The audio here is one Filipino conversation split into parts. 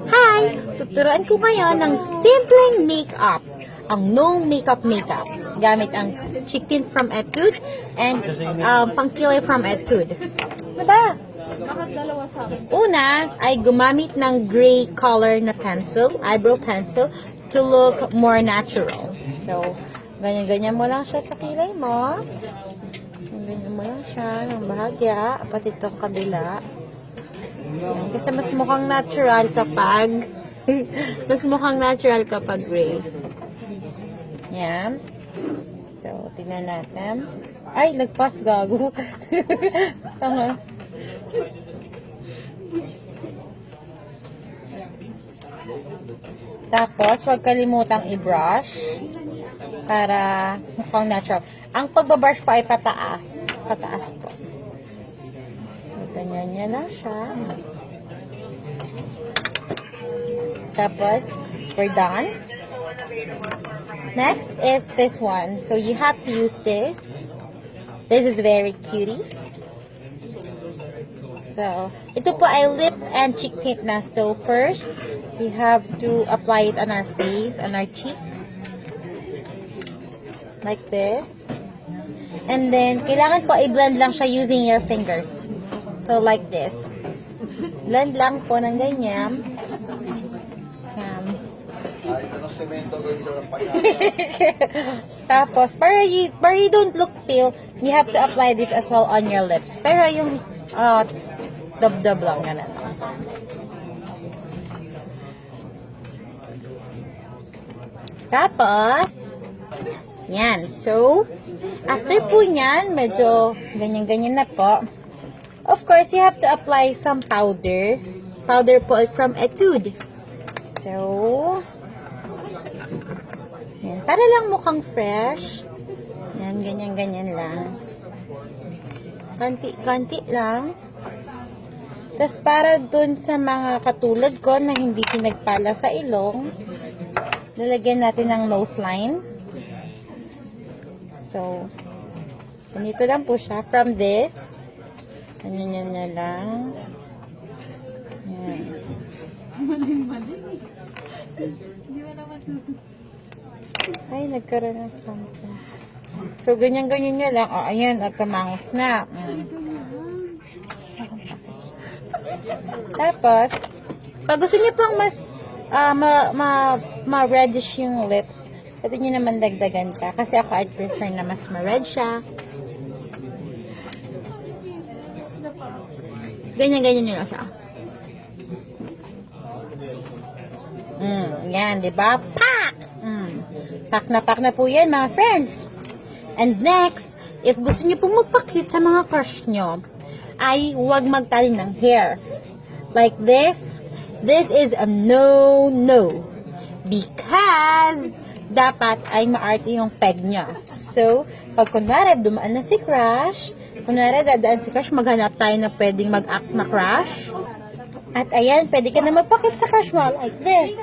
Hi! Tuturuan ko kayo ng simpleng makeup. Ang no makeup. Gamit ang cheek tint from Etude and pangkilay from Etude. Diba? Una ay gumamit ng gray color na pencil, eyebrow pencil, to look more natural. So, ganyan-ganyan mo lang siya sa kilay mo. Ganyan mo lang siya ng bahagya, pati itong kabila. Kasi mas mukhang natural kapag gray. Yan. So, tingnan natin. Ay, nagpas gago. Tama. Tapos, huwag kalimutang i-brush para mukhang natural. Ang pagbabrush po ay pataas. Pataas po. So, ganyan niya lang siya. Tapos, we're done. Next is this one. So, you have to use this. This is very cutie. So, ito po ay lip and cheek tint na. So, first, we have to apply it on our face, on our cheek. Like this. And then, kailangan po i-blend lang siya using your fingers. So, like this. Blend lang po ng ganyan. Yan. Tapos, para you don't look pale, you have to apply this as well on your lips. Pero yung dab-dab lang na lang. Tapos, yan. So, after po nyan, medyo ganyan-ganyan na po. Of course, you have to apply some powder. Powder po from Etude. So, yan. Para lang mukhang fresh. Yan, ganyan-ganyan lang. Kanti lang. Tapos para dun sa mga katulad ko na hindi pinagpala sa ilong, lalagyan natin ng nose line. So, ganito lang po siya. From this, ganyan na lang. Yan. Ay, nagkaroon ng something. So, ganyan-ganyan nyo lang. O, ayan, at tumangos na. Tapos, pag gusto niyo pang mas ma-reddish yung lips, pwede nyo naman dagdagan ka. Kasi ako, I'd prefer na mas ma-red siya. So, ganyan-ganyan nyo lang siya. Yan, diba? Pak! Pak na po yan, mga friends. And next, if gusto niyo pong magpa-cute sa mga crush nyo, ay huwag magtali ng hair. Like this. This is a no-no. Because dapat ay maarte yung peg nyo. So, pag kunwari dumaan na si crush, kunwari dadaan si crush, maghanap tayo na pwedeng mag-act na crush. At ayan, pwede ka na magpa-cute sa crush mo. Like this.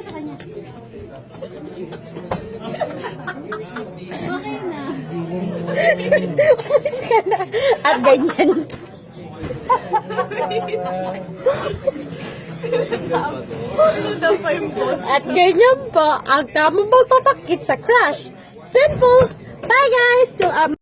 Okay na. Umis ka na. At ganyan. At ganyan po ang tamang pagpapakit sa crush. Simple. Bye guys! To